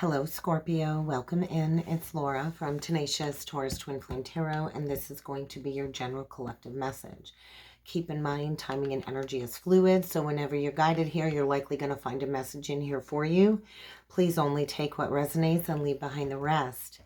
Hello, Scorpio. Welcome in. It's Laura from Tenacious Taurus Twin Flame Tarot, and this is going to be your general collective message. Keep in mind, timing and energy is fluid, so whenever you're guided here, you're likely going to find a message in here for you. Please only take what resonates and leave behind the rest.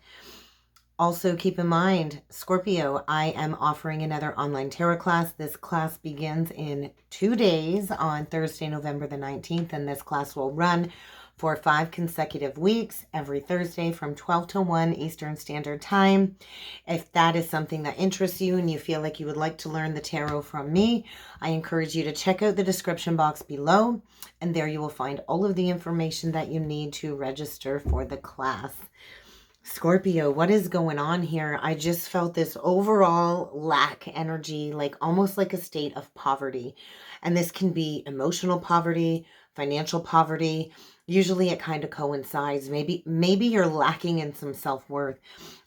Also, keep in mind, Scorpio, I am offering another online tarot class. This class begins in 2 days on Thursday, November the 19th, and this class will run for 5 consecutive weeks, every Thursday from 12 to 1 Eastern Standard Time. If that is something that interests you and you feel like you would like to learn the tarot from me, I encourage you to check out the description box below, and there you will find all of the information that you need to register for the class. Scorpio, what is going on here? I just felt this overall lack energy, like almost like a state of poverty. And this can be emotional poverty, financial poverty. Usually it kind of coincides. Maybe you're lacking in some self-worth.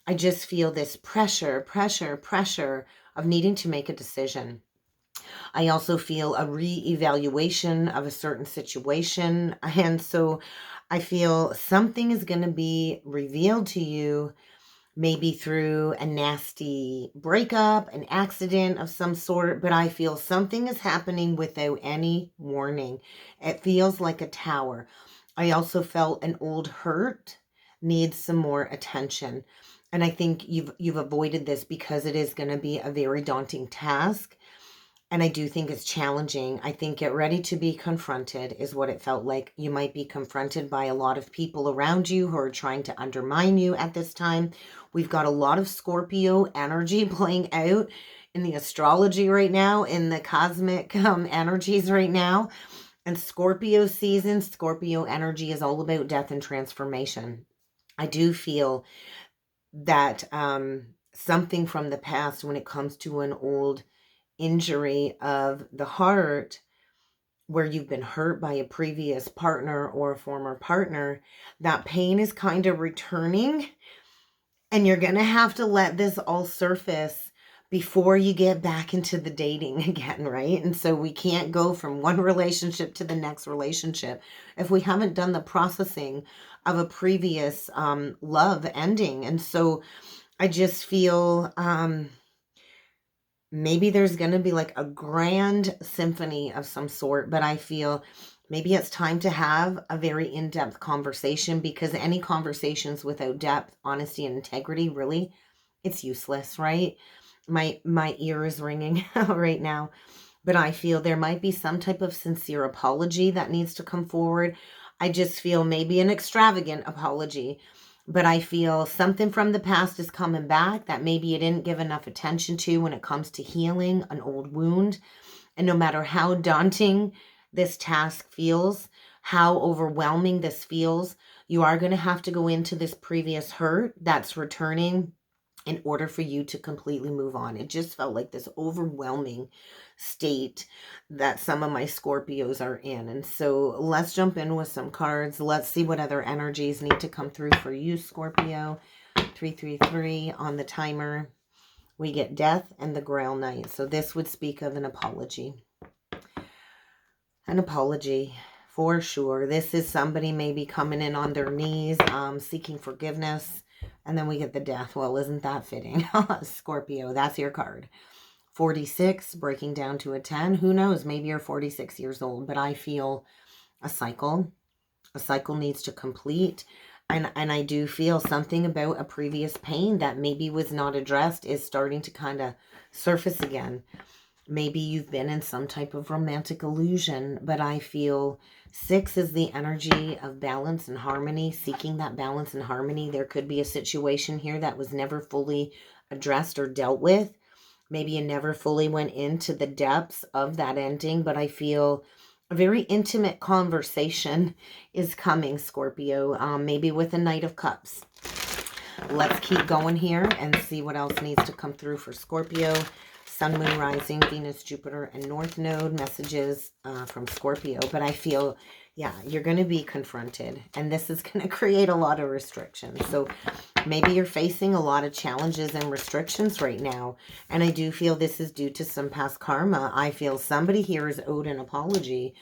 I just feel this pressure of needing to make a decision. I also feel a re-evaluation of a certain situation. And so I feel something is going to be revealed to you, maybe through a nasty breakup, an accident of some sort, but I feel something is happening without any warning. It feels like a tower. I also felt an old hurt needs some more attention. And I think you've avoided this because it is going to be a very daunting task. And I do think it's challenging. I think get ready to be confronted is what it felt like. You might be confronted by a lot of people around you who are trying to undermine you at this time. We've got a lot of Scorpio energy playing out in the astrology right now, in the cosmic energies right now. And Scorpio season, Scorpio energy is all about death and transformation. I do feel that something from the past when it comes to an old injury of the heart where you've been hurt by a previous partner or a former partner, that pain is kind of returning, and you're going to have to let this all surface before you get back into the dating again, right? And so we can't go from one relationship to the next relationship if we haven't done the processing of a previous love ending. And so I just feel maybe there's going to be like a grand symphony of some sort, but I feel maybe it's time to have a very in-depth conversation, because any conversations without depth, honesty, and integrity, really, it's useless, right? My ear is ringing right now, but I feel there might be some type of sincere apology that needs to come forward. I just feel maybe an extravagant apology, but I feel something from the past is coming back that maybe you didn't give enough attention to when it comes to healing an old wound. And no matter how daunting this task feels, how overwhelming this feels, you are going to have to go into this previous hurt that's returning in order for you to completely move on. It just felt like this overwhelming state that some of my Scorpios are in. And so let's jump in with some cards. Let's see what other energies need to come through for you, Scorpio. 333 on the timer. We get Death and the Grail Knight. So this would speak of an apology. An apology, for sure. This is somebody maybe coming in on their knees, seeking forgiveness. And then we get the Death. Well, isn't that fitting? Scorpio, that's your card. 46, breaking down to a 10. Who knows? Maybe you're 46 years old, but I feel a cycle. A cycle needs to complete. And I do feel something about a previous pain that maybe was not addressed is starting to kind of surface again. Maybe you've been in some type of romantic illusion, but I feel 6 is the energy of balance and harmony, seeking that balance and harmony. There could be a situation here that was never fully addressed or dealt with. Maybe you never fully went into the depths of that ending, but I feel a very intimate conversation is coming, Scorpio, maybe with a Knight of Cups. Let's keep going here and see what else needs to come through for Scorpio. Sun, Moon, Rising, Venus, Jupiter, and North Node messages from Scorpio. But I feel, yeah, you're going to be confronted. And this is going to create a lot of restrictions. So maybe you're facing a lot of challenges and restrictions right now. And I do feel this is due to some past karma. I feel somebody here is owed an apology.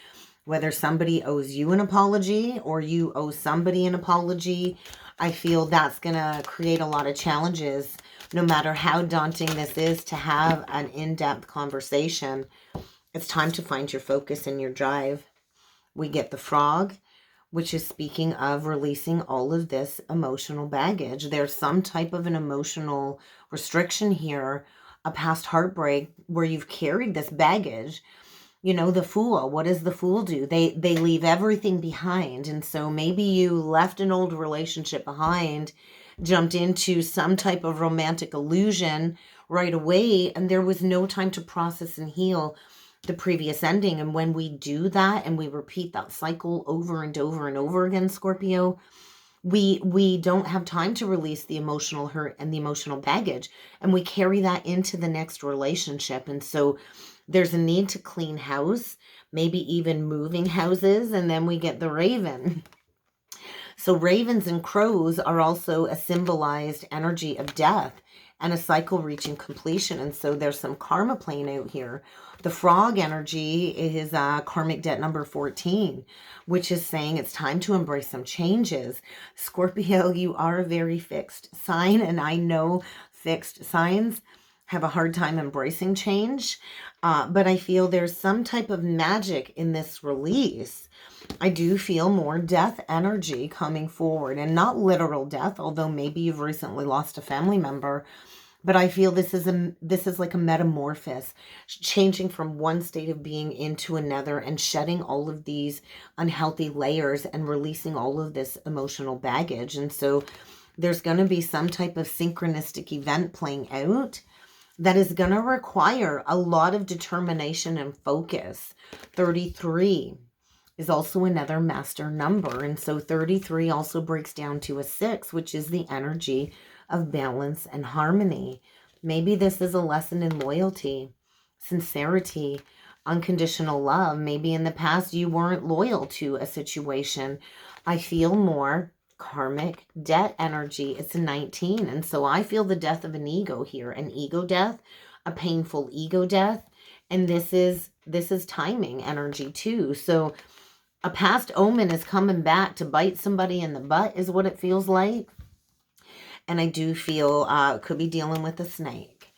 Whether somebody owes you an apology or you owe somebody an apology, I feel that's going to create a lot of challenges, no matter how daunting this is to have an in-depth conversation. It's time to find your focus and your drive. We get the frog, which is speaking of releasing all of this emotional baggage. There's some type of an emotional restriction here, a past heartbreak where you've carried this baggage. You know, the Fool, what does the Fool do? They leave everything behind. And so maybe you left an old relationship behind, jumped into some type of romantic illusion right away, and there was no time to process and heal the previous ending. And when we do that and we repeat that cycle over and over and over again, Scorpio, we don't have time to release the emotional hurt and the emotional baggage, and we carry that into the next relationship. And so there's a need to clean house, maybe even moving houses. And then we get the Raven. So ravens and crows are also a symbolized energy of death and a cycle reaching completion. And so there's some karma playing out here. The frog energy is karmic debt number 14, which is saying it's time to embrace some changes. Scorpio, you are a very fixed sign, and I know fixed signs have a hard time embracing change, but I feel there's some type of magic in this release. I do feel more death energy coming forward, and not literal death, although maybe you've recently lost a family member. But I feel this is like a metamorphosis, changing from one state of being into another and shedding all of these unhealthy layers and releasing all of this emotional baggage. And so there's going to be some type of synchronistic event playing out that is going to require a lot of determination and focus. 33 is also another master number. And so 33 also breaks down to a 6, which is the energy of balance and harmony. Maybe this is a lesson in loyalty, sincerity, unconditional love. Maybe in the past you weren't loyal to a situation. I feel more karmic debt energy. It's a 19. And so I feel the death of an ego here, an ego death, a painful ego death. And this is timing energy too. So a past omen is coming back to bite somebody in the butt is what it feels like. And I do feel could be dealing with a snake.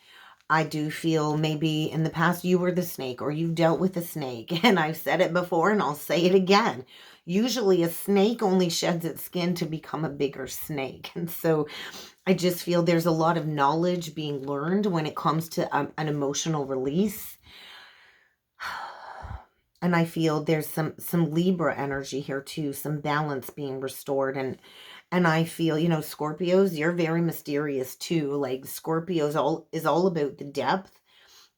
I do feel maybe in the past you were the snake, or you've dealt with a snake. And I've said it before and I'll say it again. Usually a snake only sheds its skin to become a bigger snake. And so I just feel there's a lot of knowledge being learned when it comes to an emotional release. And I feel there's some Libra energy here too, some balance being restored. And I feel, you know, Scorpios, you're very mysterious too. Like Scorpios is all about the depth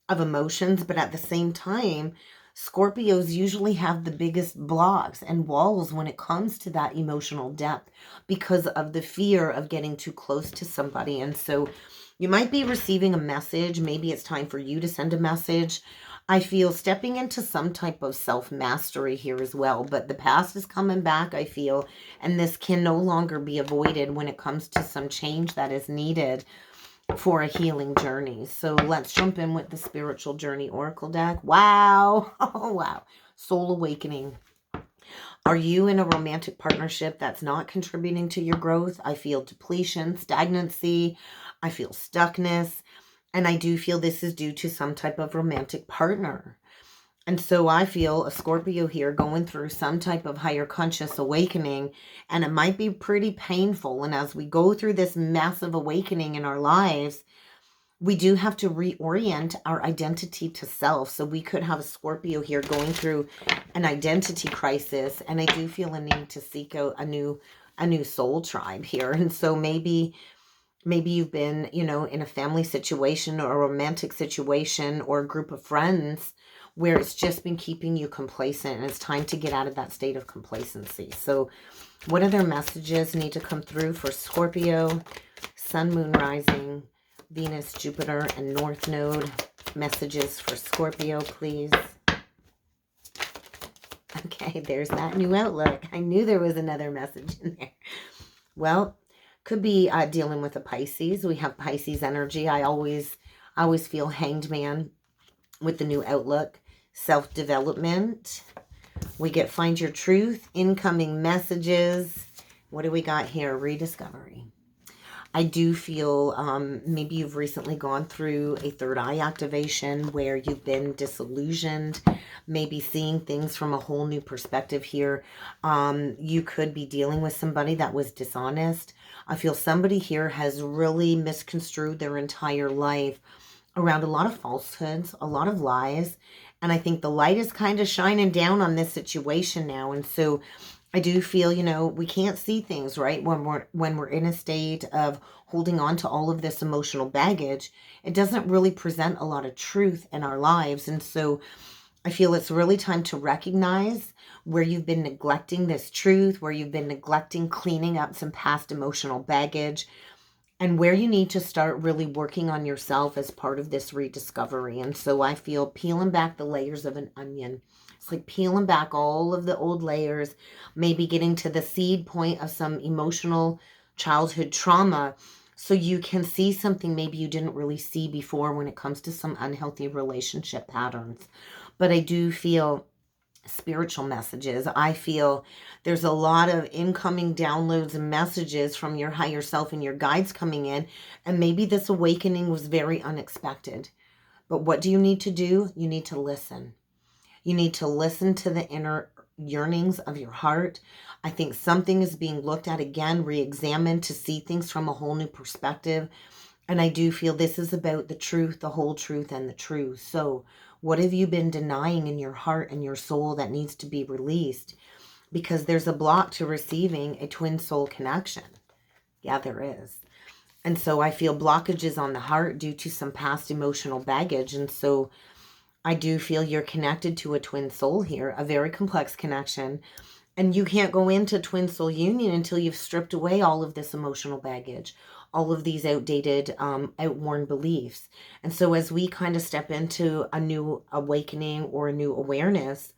of emotions, but at the same time, Scorpios usually have the biggest blocks and walls when it comes to that emotional depth because of the fear of getting too close to somebody. And so you might be receiving a message. Maybe it's time for you to send a message. I feel stepping into some type of self-mastery here as well. But the past is coming back, I feel. And this can no longer be avoided when it comes to some change that is needed for a healing journey. So let's jump in with the Spiritual Journey Oracle deck. Wow. Oh, wow. Soul Awakening. Are you in a romantic partnership that's not contributing to your growth? I feel depletion, stagnancy. I feel stuckness. And I do feel this is due to some type of romantic partner. And so I feel a Scorpio here going through some type of higher conscious awakening, and it might be pretty painful. And as we go through this massive awakening in our lives, we do have to reorient our identity to self. So we could have a Scorpio here going through an identity crisis, and I do feel a need to seek out a new soul tribe here. And so maybe you've been, you know, in a family situation or a romantic situation or a group of friends where it's just been keeping you complacent, and it's time to get out of that state of complacency. So what other messages need to come through for Scorpio? Sun, Moon, Rising, Venus, Jupiter, and North Node. Messages for Scorpio, please. Okay, there's that new outlook. I knew there was another message in there. Well, could be dealing with a Pisces. We have Pisces energy. I always feel Hanged Man with the new outlook. Self-development. We get find your truth, incoming messages. What do we got here? Rediscovery. I do feel maybe you've recently gone through a third eye activation where you've been disillusioned, maybe seeing things from a whole new perspective here. You could be dealing with somebody that was dishonest. I feel somebody here has really misconstrued their entire life around a lot of falsehoods, a lot of lies. And I think the light is kind of shining down on this situation now. And so I do feel, you know, we can't see things, right? When we're in a state of holding on to all of this emotional baggage, it doesn't really present a lot of truth in our lives. And so I feel it's really time to recognize where you've been neglecting this truth, where you've been neglecting cleaning up some past emotional baggage, and where you need to start really working on yourself as part of this rediscovery. And so I feel peeling back the layers of an onion. It's like peeling back all of the old layers, maybe getting to the seed point of some emotional childhood trauma so you can see something maybe you didn't really see before when it comes to some unhealthy relationship patterns. But I do feel spiritual messages. I feel there's a lot of incoming downloads and messages from your higher self and your guides coming in. And maybe this awakening was very unexpected. But what do you need to do? You need to listen. You need to listen to the inner yearnings of your heart. I think something is being looked at again, re-examined to see things from a whole new perspective. And I do feel this is about the truth, the whole truth, and the truth. So what have you been denying in your heart and your soul that needs to be released? Because there's a block to receiving a twin soul connection. Yeah, there is. And so I feel blockages on the heart due to some past emotional baggage. And so I do feel you're connected to a twin soul here, a very complex connection. And you can't go into twin soul union until you've stripped away all of this emotional baggage, all of these outdated, outworn beliefs. And so as we kind of step into a new awakening or a new awareness,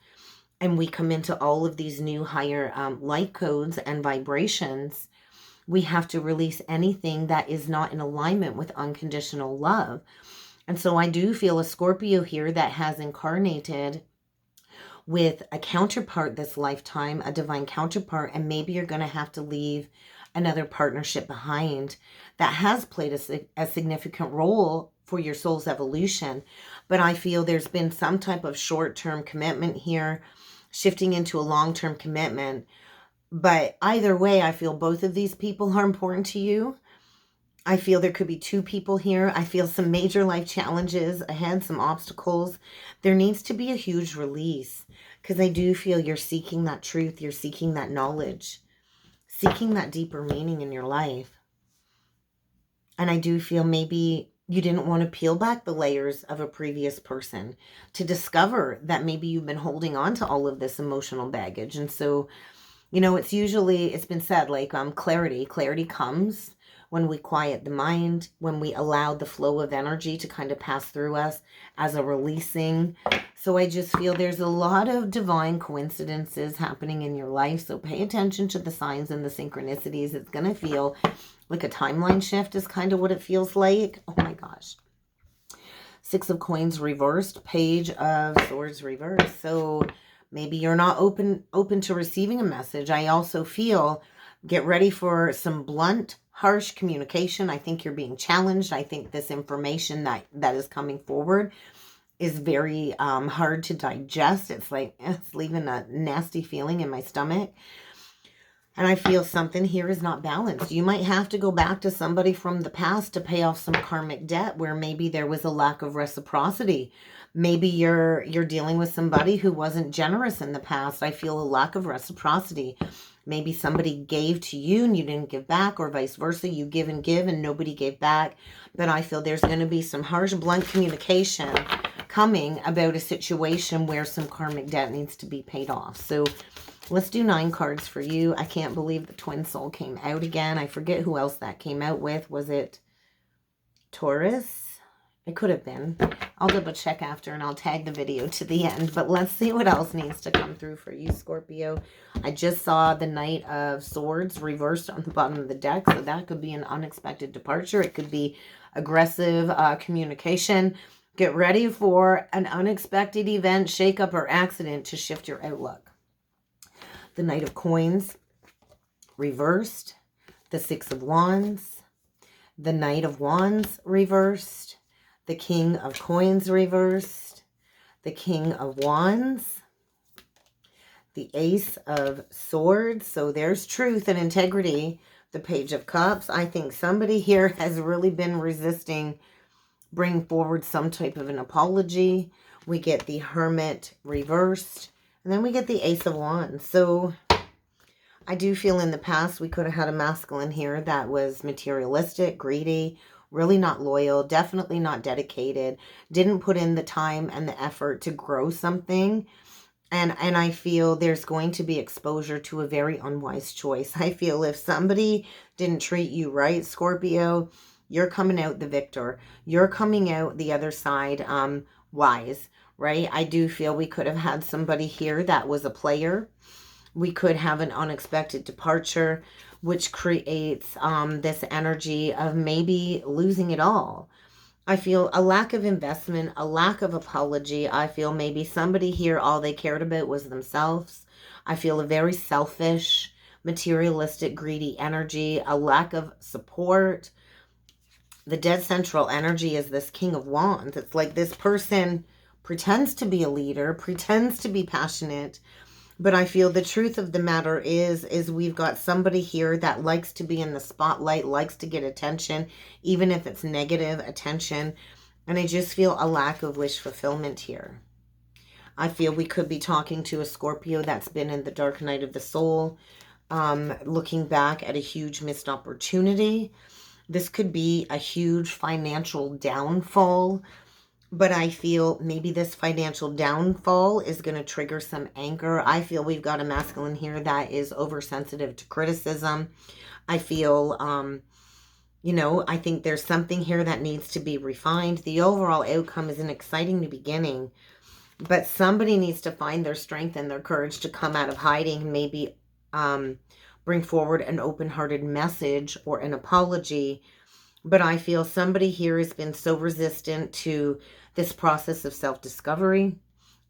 and we come into all of these new higher light codes and vibrations, we have to release anything that is not in alignment with unconditional love. And so I do feel a Scorpio here that has incarnated with a counterpart this lifetime, a divine counterpart, and maybe you're going to have to leave another partnership behind that has played a significant role for your soul's evolution. But I feel there's been some type of short-term commitment here, shifting into a long-term commitment. But either way, I feel both of these people are important to you. I feel there could be two people here. I feel some major life challenges ahead, some obstacles. There needs to be a huge release because I do feel you're seeking that truth. You're seeking that knowledge, seeking that deeper meaning in your life. And I do feel maybe you didn't want to peel back the layers of a previous person to discover that maybe you've been holding on to all of this emotional baggage. And so, you know, it's been said like clarity. Clarity comes when we quiet the mind, when we allow the flow of energy to kind of pass through us as a releasing. So I just feel there's a lot of divine coincidences happening in your life. So pay attention to the signs and the synchronicities. It's going to feel like a timeline shift is kind of what it feels like. Oh my gosh. Six of Coins reversed, Page of Swords reversed. So maybe you're not open to receiving a message. I also feel get ready for some blunt, harsh communication. I think you're being challenged. I think this information that is coming forward is very hard to digest. It's like, it's leaving a nasty feeling in my stomach. And I feel something here is not balanced. You might have to go back to somebody from the past to pay off some karmic debt where maybe there was a lack of reciprocity. Maybe you're dealing with somebody who wasn't generous in the past. I feel a lack of reciprocity. Maybe somebody gave to you and you didn't give back, or vice versa. You give and nobody gave back. But I feel there's going to be some harsh, blunt communication coming about a situation where some karmic debt needs to be paid off. So let's do 9 cards for you. I can't believe the twin soul came out again. I forget who else that came out with. Was it Taurus? It could have been. I'll double check after and I'll tag the video to the end. But let's see what else needs to come through for you, Scorpio. I just saw the Knight of Swords reversed on the bottom of the deck. So that could be an unexpected departure. It could be aggressive communication. Get ready for an unexpected event, shakeup, or accident to shift your outlook. the Knight of Coins reversed, the Six of Wands, the Knight of Wands reversed, the King of Coins reversed, the King of Wands, the Ace of Swords. So there's truth and integrity. The Page of Cups. I think somebody here has really been resisting bringing forward some type of an apology. We get the Hermit reversed. And then we get the Ace of Wands. So I do feel in the past we could have had a masculine here that was materialistic, greedy, really not loyal, definitely not dedicated, didn't put in the time and the effort to grow something. And I feel there's going to be exposure to a very unwise choice. I feel if somebody didn't treat you right, Scorpio, you're coming out the victor. You're coming out the other side wise, right? I do feel we could have had somebody here that was a player. We could have an unexpected departure, which creates this energy of maybe losing it all. I feel a lack of investment, a lack of apology. I feel maybe somebody here, all they cared about was themselves. I feel a very selfish, materialistic, greedy energy, a lack of support. The dead central energy is this King of Wands. It's like this person pretends to be a leader, pretends to be passionate, but I feel the truth of the matter is we've got somebody here that likes to be in the spotlight, likes to get attention, even if it's negative attention. And I just feel a lack of wish fulfillment here. I feel we could be talking to a Scorpio that's been in the dark night of the soul, looking back at a huge missed opportunity. This could be a huge financial downfall. But I feel maybe this financial downfall is going to trigger some anger. I feel we've got a masculine here that is oversensitive to criticism. I feel, I think there's something here that needs to be refined. The overall outcome is an exciting new beginning. But somebody needs to find their strength and their courage to come out of hiding and maybe bring forward an open-hearted message or an apology. But I feel somebody here has been so resistant to this process of self-discovery.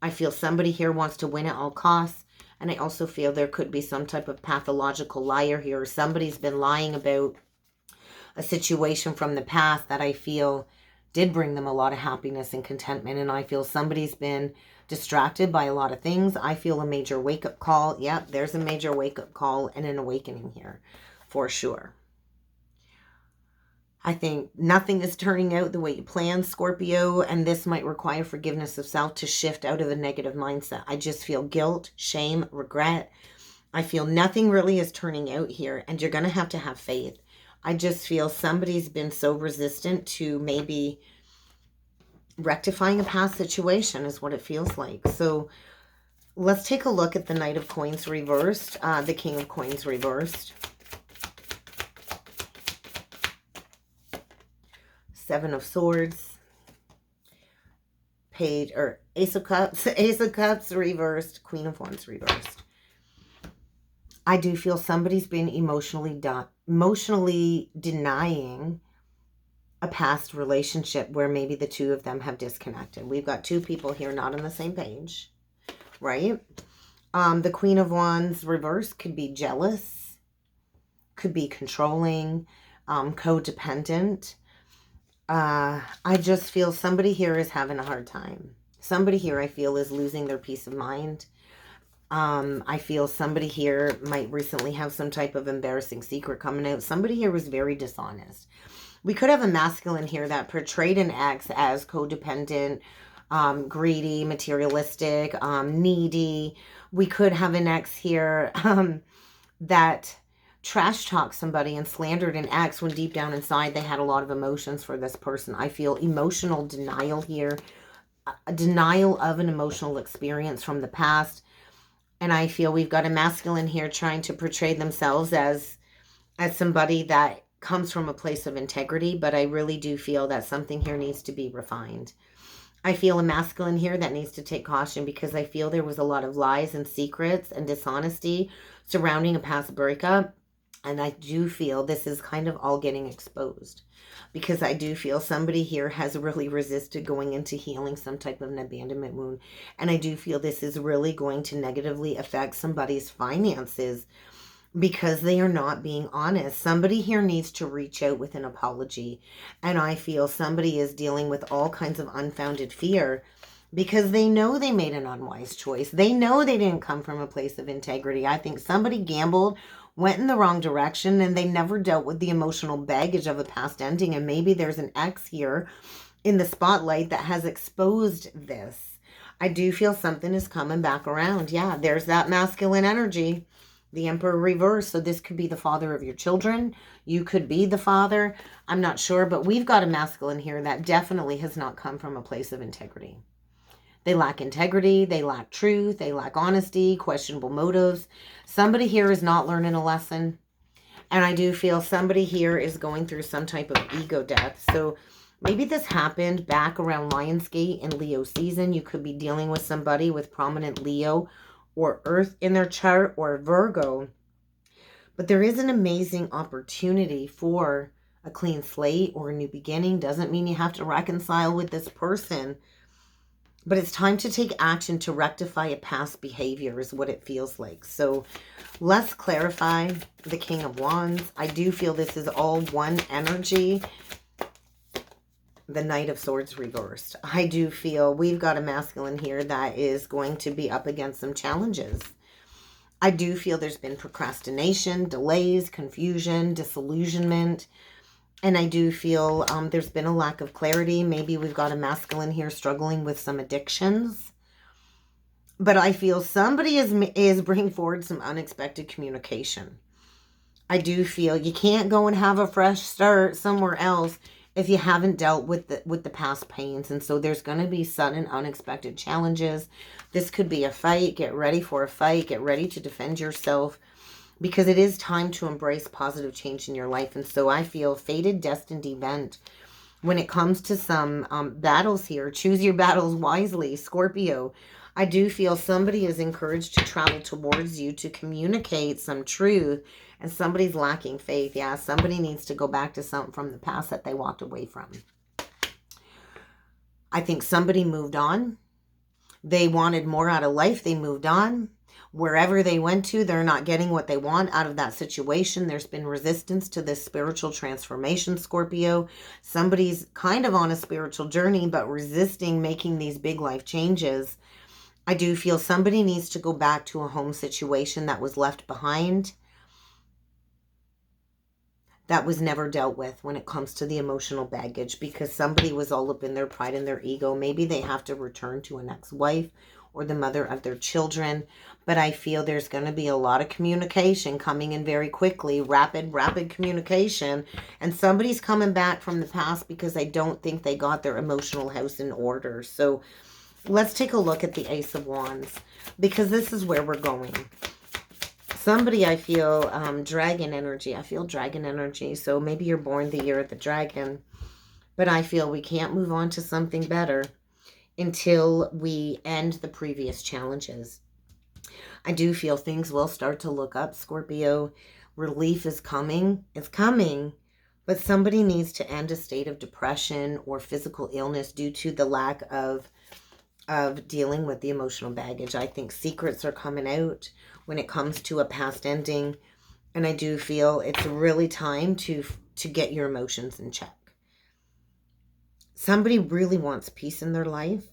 I feel somebody here wants to win at all costs. And I also feel there could be some type of pathological liar here. Somebody's been lying about a situation from the past that I feel did bring them a lot of happiness and contentment. And I feel somebody's been distracted by a lot of things. I feel a major wake-up call. Yep, there's a major wake-up call and an awakening here for sure. I think nothing is turning out the way you planned, Scorpio, and this might require forgiveness of self to shift out of a negative mindset. I just feel guilt, shame, regret. I feel nothing really is turning out here, and you're going to have faith. I just feel somebody's been so resistant to maybe rectifying a past situation is what it feels like. So let's take a look at the Knight of Coins reversed, the King of Coins reversed. Seven of Swords, Ace of Cups, Ace of Cups reversed, Queen of Wands reversed. I do feel somebody's been emotionally denying a past relationship where maybe the two of them have disconnected. We've got two people here not on the same page, right? The Queen of Wands reversed could be jealous, could be controlling, codependent. I just feel somebody here is having a hard time. Somebody here I feel is losing their peace of mind. I feel somebody here might recently have some type of embarrassing secret coming out. Somebody here was very dishonest. We could have a masculine here that portrayed an ex as codependent, greedy, materialistic, needy. We could have an ex here that trash talked somebody and slandered an ex when deep down inside they had a lot of emotions for this person. I feel emotional denial here, a denial of an emotional experience from the past. And I feel we've got a masculine here trying to portray themselves as somebody that comes from a place of integrity, but I really do feel that something here needs to be refined. I feel a masculine here that needs to take caution because I feel there was a lot of lies and secrets and dishonesty surrounding a past breakup. And I do feel this is kind of all getting exposed, because I do feel somebody here has really resisted going into healing some type of an abandonment wound. And I do feel this is really going to negatively affect somebody's finances because they are not being honest. Somebody here needs to reach out with an apology. And I feel somebody is dealing with all kinds of unfounded fear because they know they made an unwise choice. They know they didn't come from a place of integrity. I think somebody gambled, went in the wrong direction, and they never dealt with the emotional baggage of a past ending. And maybe there's an ex here in the spotlight that has exposed this. I do feel something is coming back around. Yeah, there's that masculine energy. The Emperor reverse. So this could be the father of your children. You could be the father. I'm not sure, but we've got a masculine here that definitely has not come from a place of integrity. They lack integrity. They lack truth. They lack honesty, questionable motives. Somebody here is not learning a lesson. And I do feel somebody here is going through some type of ego death. So maybe this happened back around Lionsgate in Leo season. You could be dealing with somebody with prominent Leo or Earth in their chart, or Virgo. But there is an amazing opportunity for a clean slate or a new beginning. Doesn't mean you have to reconcile with this person, but it's time to take action to rectify a past behavior is what it feels like. So let's clarify the King of Wands. I do feel this is all one energy. The Knight of Swords reversed. I do feel we've got a masculine here that is going to be up against some challenges. I do feel there's been procrastination, delays, confusion, disillusionment. And I do feel there's been a lack of clarity. Maybe we've got a masculine here struggling with some addictions. But I feel somebody is bringing forward some unexpected communication. I do feel you can't go and have a fresh start somewhere else if you haven't dealt with the past pains. And so there's going to be sudden unexpected challenges. This could be a fight. Get ready for a fight. Get ready to defend yourself, because it is time to embrace positive change in your life. And so I feel fated, destined event when it comes to some battles here. Choose your battles wisely, Scorpio. I do feel somebody is encouraged to travel towards you to communicate some truth, and somebody's lacking faith. Yeah, somebody needs to go back to something from the past that they walked away from. I think somebody moved on. They wanted more out of life. They moved on. Wherever they went to, they're not getting what they want out of that situation. There's been resistance to this spiritual transformation, Scorpio. Somebody's kind of on a spiritual journey, but resisting making these big life changes. I do feel somebody needs to go back to a home situation that was left behind, that was never dealt with when it comes to the emotional baggage, because somebody was all up in their pride and their ego. Maybe they have to return to an ex-wife or the mother of their children. But I feel there's going to be a lot of communication coming in very quickly, rapid communication. And somebody's coming back from the past because I don't think they got their emotional house in order. So let's take a look at the Ace of Wands, because this is where we're going. Somebody, I feel dragon energy. I feel dragon energy. So maybe you're born the year of the dragon. But I feel we can't move on to something better until we end the previous challenges. I do feel things will start to look up, Scorpio. Relief is coming. It's coming. But somebody needs to end a state of depression or physical illness due to the lack of dealing with the emotional baggage. I think secrets are coming out when it comes to a past ending. And I do feel it's really time to get your emotions in check. Somebody really wants peace in their life.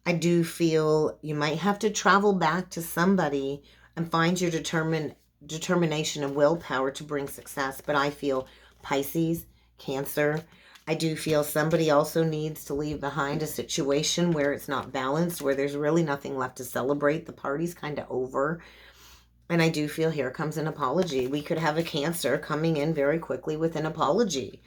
I do feel you might have to travel back to somebody and find your determination and willpower to bring success. But I feel Pisces, Cancer. I do feel somebody also needs to leave behind a situation where it's not balanced, where there's really nothing left to celebrate. The party's kind of over. And I do feel here comes an apology. We could have a Cancer coming in very quickly with an apology.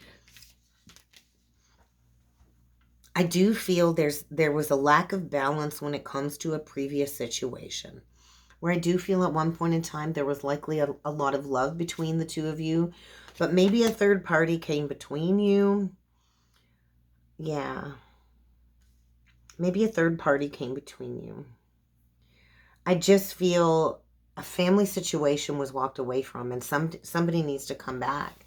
I do feel there was a lack of balance when it comes to a previous situation, where I do feel at one point in time there was likely a lot of love between the two of you, but maybe a third party came between you. Yeah. Maybe a third party came between you. I just feel a family situation was walked away from, and somebody needs to come back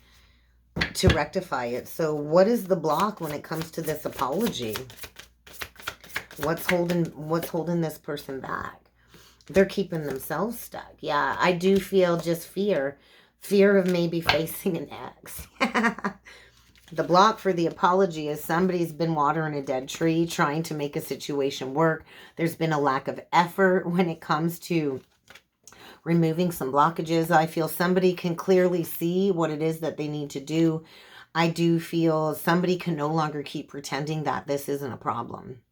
to rectify it. So what is the block when it comes to this apology? What's holding this person back? They're keeping themselves stuck. Yeah, I do feel just fear of maybe facing an ex. The block for the apology is somebody's been watering a dead tree, trying to make a situation work. There's been a lack of effort when it comes to removing some blockages. I feel somebody can clearly see what it is that they need to do. I do feel somebody can no longer keep pretending that this isn't a problem.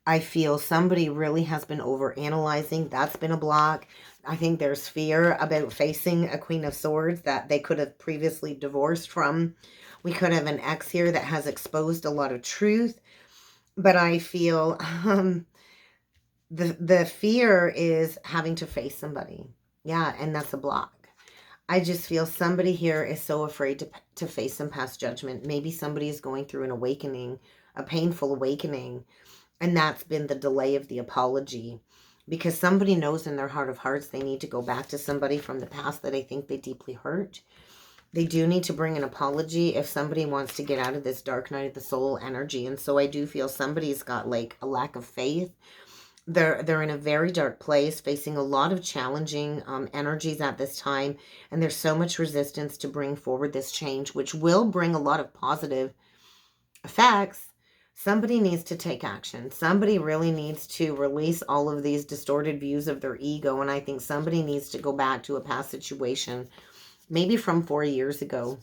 I feel somebody really has been overanalyzing. That's been a block. I think there's fear about facing a Queen of Swords that they could have previously divorced from. We could have an ex here that has exposed a lot of truth. But I feel the fear is having to face somebody. Yeah, and that's a block. I just feel somebody here is so afraid to face some past judgment. Maybe somebody is going through an awakening, a painful awakening. And that's been the delay of the apology, because somebody knows in their heart of hearts they need to go back to somebody from the past that I think they deeply hurt. They do need to bring an apology if somebody wants to get out of this dark night of the soul energy. And so I do feel somebody's got like a lack of faith. They're in a very dark place, facing a lot of challenging energies at this time. And there's so much resistance to bring forward this change, which will bring a lot of positive effects. Somebody needs to take action. Somebody really needs to release all of these distorted views of their ego. And I think somebody needs to go back to a past situation, maybe from 4 years ago.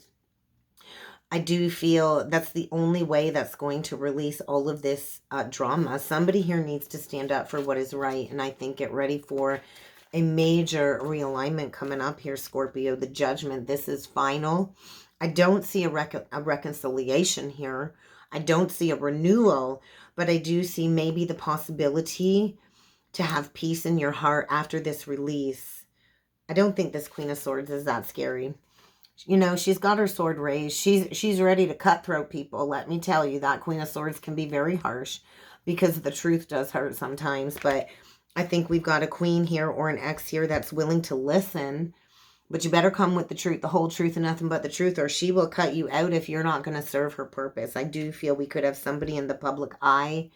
I do feel that's the only way that's going to release all of this drama. Somebody here needs to stand up for what is right. And I think get ready for a major realignment coming up here, Scorpio. The judgment. This is final. I don't see a reconciliation here. I don't see a renewal, but I do see maybe the possibility to have peace in your heart after this release. I don't think this Queen of Swords is that scary. You know, she's got her sword raised. She's ready to cutthroat people. Let me tell you, that Queen of Swords can be very harsh because the truth does hurt sometimes. But I think we've got a queen here or an ex here that's willing to listen. But you better come with the truth, the whole truth and nothing but the truth, or she will cut you out if you're not going to serve her purpose. I do feel we could have somebody in the public eye,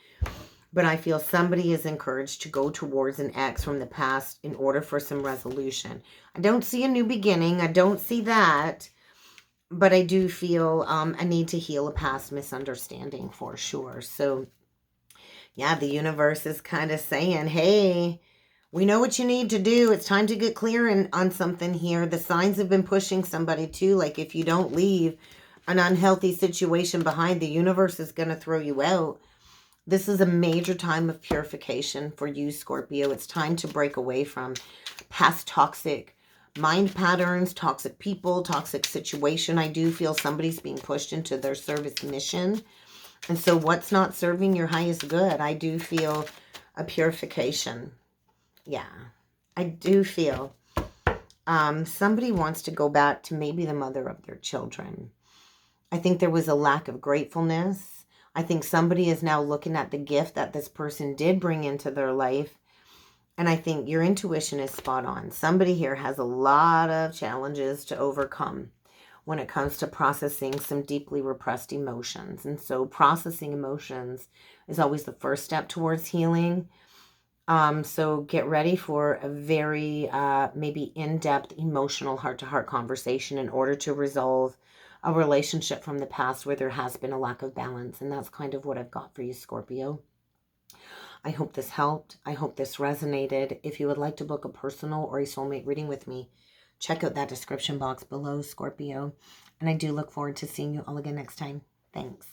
but I feel somebody is encouraged to go towards an ex from the past in order for some resolution. I don't see a new beginning. I don't see that, but I do feel a need to heal a past misunderstanding for sure. So, yeah, the universe is kind of saying, hey, we know what you need to do. It's time to get clear on something here. The signs have been pushing somebody too. Like if you don't leave an unhealthy situation behind, the universe is going to throw you out. This is a major time of purification for you, Scorpio. It's time to break away from past toxic mind patterns, toxic people, toxic situation. I do feel somebody's being pushed into their service mission. And so what's not serving your highest good? I do feel a purification. Yeah, I do feel somebody wants to go back to maybe the mother of their children. I think there was a lack of gratefulness. I think somebody is now looking at the gift that this person did bring into their life. And I think your intuition is spot on. Somebody here has a lot of challenges to overcome when it comes to processing some deeply repressed emotions. And so processing emotions is always the first step towards healing. So get ready for a very maybe in-depth emotional heart-to-heart conversation in order to resolve a relationship from the past where there has been a lack of balance. And that's kind of what I've got for you, Scorpio. I hope this helped. I hope this resonated. If you would like to book a personal or a soulmate reading with me, check out that description box below, Scorpio. And I do look forward to seeing you all again next time. Thanks.